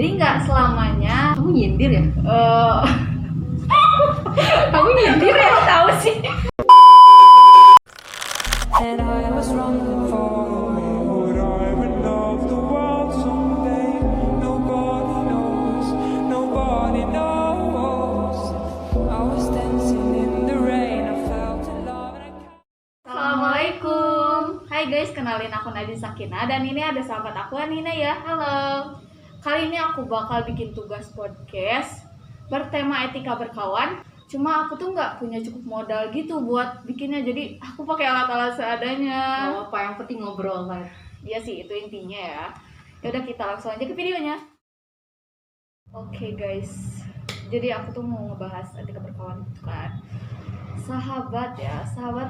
Jadi nggak selamanya. Kamu nyindir ya? Kamu nyindir ya? Tahu sih. And I was running far away. Would I ever love the world someday? Nobody knows, nobody knows. I was dancing in the rain. I felt the love and I Assalamualaikum. Hai guys, kenalin aku Nadine Sakina dan ini ada sahabat aku Anina ya. Halo. Kali ini aku bakal bikin tugas podcast bertema etika berkawan. Cuma aku tuh nggak punya cukup modal gitu buat bikinnya, jadi aku pakai alat-alat seadanya. Gak apa, yang penting ngobrol kan. Iya sih, itu intinya ya. Yaudah kita langsung aja ke videonya. Oke guys, jadi aku tuh mau ngebahas etika berkawan gitu kan. Sahabat ya, sahabat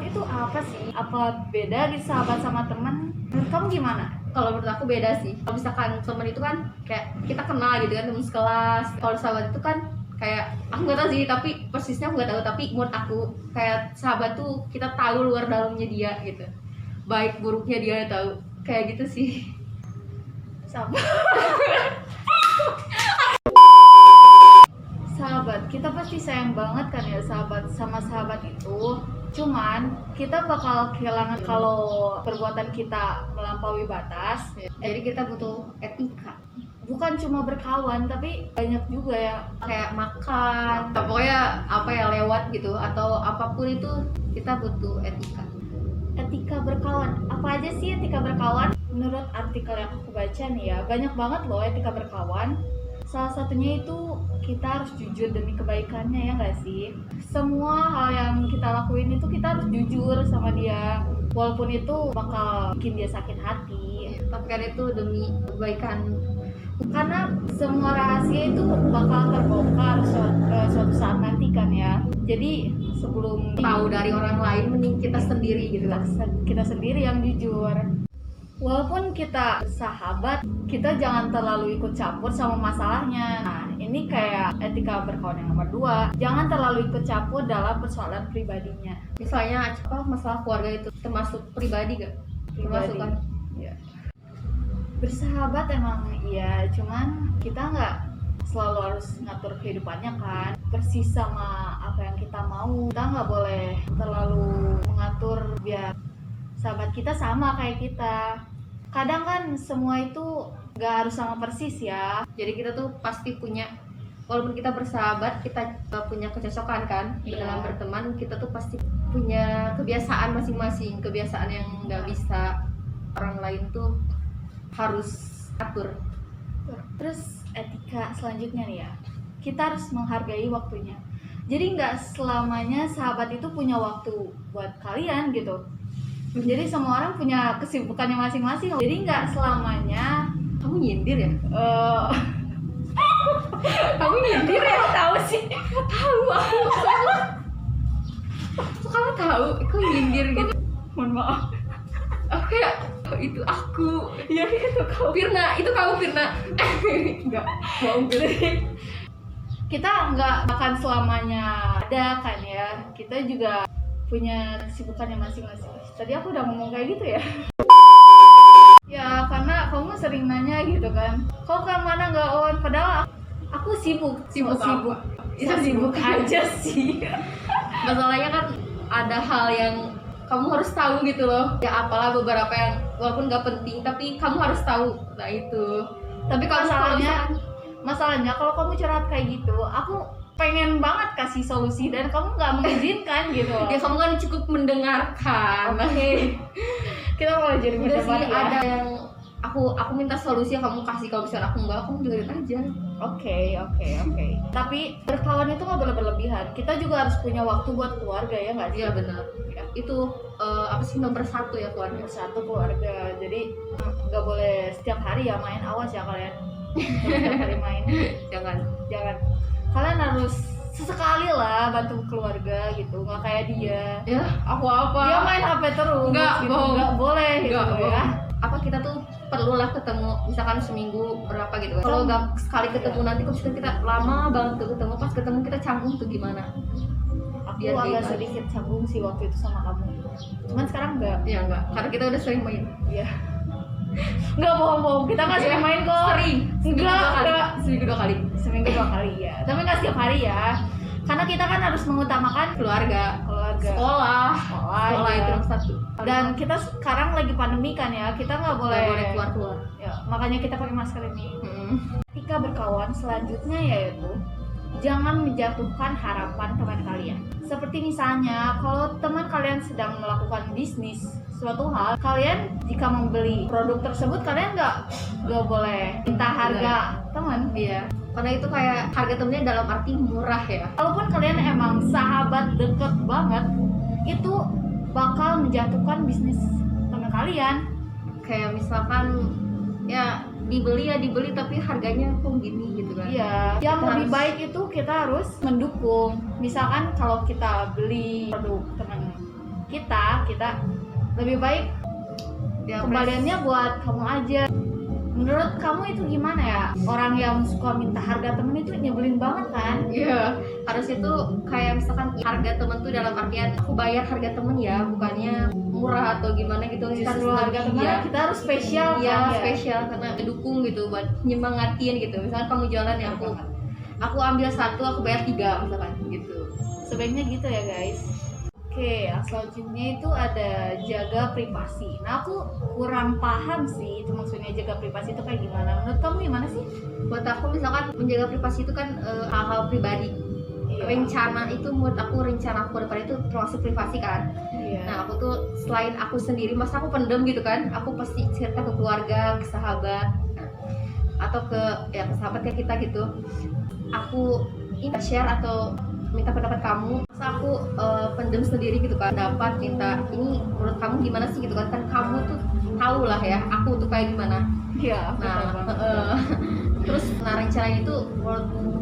itu apa sih? Apa beda di sahabat sama teman? Menurut kamu gimana? Kalau menurut aku beda sih. Kalau misalkan temen itu kan kayak kita kenal gitu kan, temen sekelas. Kalau sahabat itu kan kayak aku nggak tahu sih, tapi persisnya aku nggak tahu, tapi menurut aku kayak sahabat tuh kita tahu luar dalamnya dia gitu, baik buruknya dia tahu, kayak gitu sih. Sahabat sahabat kita pasti sayang banget kan ya sahabat sama sahabat itu. Cuman kita bakal kehilangan kalau perbuatan kita melampaui batas. Jadi kita butuh etika. Bukan cuma berkawan, tapi banyak juga ya Kayak makan, pokoknya apa ya lewat gitu, atau apapun itu kita butuh etika. etika berkawan. Apa aja sih etika berkawan? Menurut artikel yang aku baca nih ya, banyak banget loh etika berkawan. Salah satunya itu kita harus jujur demi kebaikannya, ya nggak sih? Semua hal yang kita lakuin itu kita harus jujur sama dia, walaupun itu bakal bikin dia sakit hati. Tapi kan itu demi kebaikan. Karena semua rahasia itu bakal terbongkar suatu saat nanti kan ya. Jadi sebelum Tahu dari orang lain, mending kita sendiri gitu kan. kita sendiri yang jujur. Walaupun kita bersahabat, kita jangan terlalu ikut campur sama masalahnya. Nah, ini kayak etika berkawan yang nomor 2. Jangan terlalu ikut campur dalam persoalan pribadinya. Misalnya apa masalah keluarga itu termasuk pribadi gak? Termasuk kan? Ya. Bersahabat emang iya, cuman kita nggak selalu harus ngatur kehidupannya kan. Persis sama apa yang kita mau. Kita nggak boleh terlalu mengatur biar sahabat kita sama kayak kita. Kadang kan semua itu nggak harus sama persis ya. Jadi kita tuh pasti punya, walaupun kita bersahabat, kita punya kecocokan kan. Iya. Dalam berteman kita tuh pasti punya kebiasaan masing-masing, kebiasaan yang nggak bisa orang lain tuh harus atur. Terus etika selanjutnya nih ya, kita harus menghargai waktunya. Jadi nggak selamanya sahabat itu punya waktu buat kalian gitu. Jadi semua orang punya kesibukannya masing-masing. Jadi nggak selamanya. Kamu nyindir ya? Kamu nyindir ya? Tahu sih. Tahu aku. Kok kamu tahu? Kok nyindir gitu? Mohon maaf. Aku kayak itu aku. Ya itu kau. Firna, itu kamu Firna. Enggak. Bohong gitu. Kita nggak akan selamanya ada kan ya. Kita juga punya kesibukannya masing-masing. Tadi aku udah ngomong kayak gitu ya. Ya karena kamu sering nanya gitu kan, kau kemana nggak on? Padahal aku sibuk. Sibuk sibuk. apa? Itu sibuk aja sih. Masalahnya kan ada hal yang kamu harus tahu gitu loh. Ya apalah beberapa yang walaupun nggak penting, tapi kamu harus tahu. Nah itu. Tapi kalau Masalahnya kalau kamu curhat kayak gitu, aku pengen banget kasih solusi dan kamu nggak mengizinkan gitu loh. ya kamu kan cukup mendengarkan. Oke. Kita mulai jadi Udah sih berdebat ya. ada yang aku minta solusi, kamu kasih. Kalau misalnya aku enggak, kamu dengerin aja. Oke. Tapi berkawan itu nggak boleh berlebihan. Kita juga harus punya waktu buat keluarga, ya nggak sih? Iya benar. Ya. Itu apa sih nomor 1 ya keluarga. Satu keluarga. Jadi nggak boleh setiap hari ya main. Awas ya kalian. Setiap hari main. Jangan. Kalian harus sesekali lah bantu keluarga gitu. Nggak kayak dia. Ya, aku apa? Dia main HP terus. Nggak, gitu. bohong. Nggak boleh gitu Nggak, ya. bohong. Apa kita tuh perlulah ketemu misalkan seminggu berapa gitu kan. Kalau nggak sekali ketemu nanti kalau kita lama banget tuh ketemu, pas ketemu kita canggung tuh gimana? Aku Biar agak bebas. sedikit canggung sih waktu itu sama kamu. Cuman sekarang enggak. Ya enggak, karena kita udah sering main. Iya. Nggak bohong-bohong, kita nggak sering main kok. Sering. Enggak. Seminggu 2 kali. Seminggu 2 kali ya. Tapi nggak setiap hari ya. Karena kita kan harus mengutamakan Keluarga, sekolah iya. itu nomor 1. Dan kita sekarang lagi pandemi kan ya, kita nggak boleh keluar. Ya, makanya kita pakai masker ini. Ketika berkawan selanjutnya yaitu jangan menjatuhkan harapan teman kalian. Seperti misalnya kalau teman kalian sedang melakukan bisnis suatu hal, kalian jika membeli produk tersebut kalian nggak boleh minta harga teman. Iya. Karena itu kayak harga temennya dalam arti murah ya. Walaupun kalian emang sahabat deket banget, itu bakal menjatuhkan bisnis teman kalian. Kayak misalkan ya dibeli tapi harganya kok gini gitu kan. Iya, yang Kita lebih harus- baik itu kita harus mendukung. Misalkan kalau kita beli produk teman kita lebih baik Ya, kembaliannya buat kamu aja. Menurut kamu itu gimana ya? Orang yang suka minta harga temen itu nyebelin banget kan? Iya, harus itu kayak misalkan harga temen tuh dalam artian aku bayar harga temen ya, bukannya murah atau gimana gitu. Kita Justru harga temen iya. kita harus spesial Iya, kan ya? spesial karena dukung gitu buat nyemangatin gitu. Misalkan kamu jualan ya aku ambil 1, aku bayar 3 misalkan gitu. Sebaiknya gitu ya guys. Oke, yang selanjutnya itu ada jaga privasi. Nah aku kurang paham sih itu maksudnya jaga privasi itu kayak gimana. Menurut kamu gimana sih? Buat aku misalkan menjaga privasi itu kan hal-hal pribadi. Iya. Rencana itu menurut aku rencana aku ke depan itu termasuk privasi kan. Iya. Nah aku tuh selain aku sendiri, masa aku pendem gitu kan, aku pasti cerita ke keluarga, ke sahabat, atau ke sahabat kayak kita gitu. Aku share atau minta pendapat kamu, masa aku pendem sendiri gitu kan, dapat minta ini menurut kamu gimana sih gitu kan, kamu tuh tahu lah ya aku tuh kayak gimana. Iya. Nah terus rencananya itu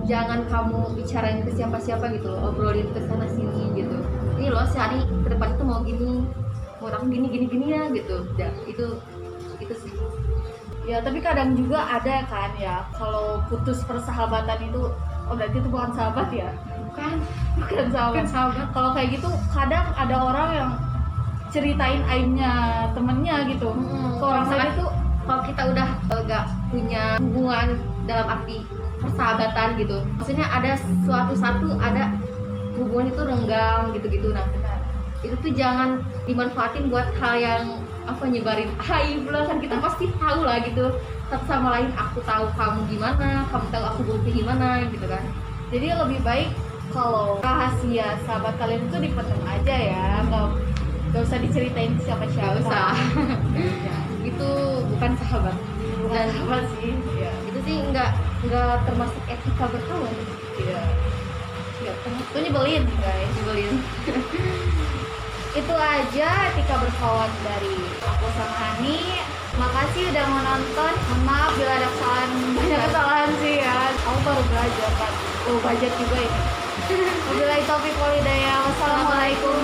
jangan kamu bicarain ke siapa-siapa gitu loh, obrolin ke sana sini gitu. Ini loh sehari ke depan itu mau gini, mau aku gini ya gitu. Ya itu sih. Ya tapi kadang juga ada kan ya kalau putus persahabatan itu, oh berarti itu bukan sahabat ya? Bukan sahabat. Kalau kayak gitu kadang ada orang yang ceritain aibnya temennya gitu. Ke orang lain itu kalau kita udah gak punya hubungan dalam arti persahabatan gitu, maksudnya ada suatu ada hubungan itu renggang gitu-gitu. Nah itu tuh jangan dimanfaatin buat hal yang nyebarin aib lah, kan kita pasti tahu lah gitu satu sama lain, aku tahu kamu gimana, kamu tahu aku buruknya gimana gitu kan. jadi lebih baik kalau rahasia sahabat kalian itu dipendam aja ya, nggak usah diceritain ke siapa-siapa. Gak usah. Itu bukan sahabat. Bukan sahabat sih. Ya. Itu sih nggak termasuk etika berkawan. Iya. Nggak termasuk. Itu nyebelin guys. Nyebelin. Itu aja etika berkawan dari aku sama Hani. Makasih udah mau nonton. Mohon maaf bila ada kesalahan, banyak kesalahan sih ya. Aku baru belajar kan. Budget juga ini. Wabillahi taufiq wal hidayah. Wassalamualaikum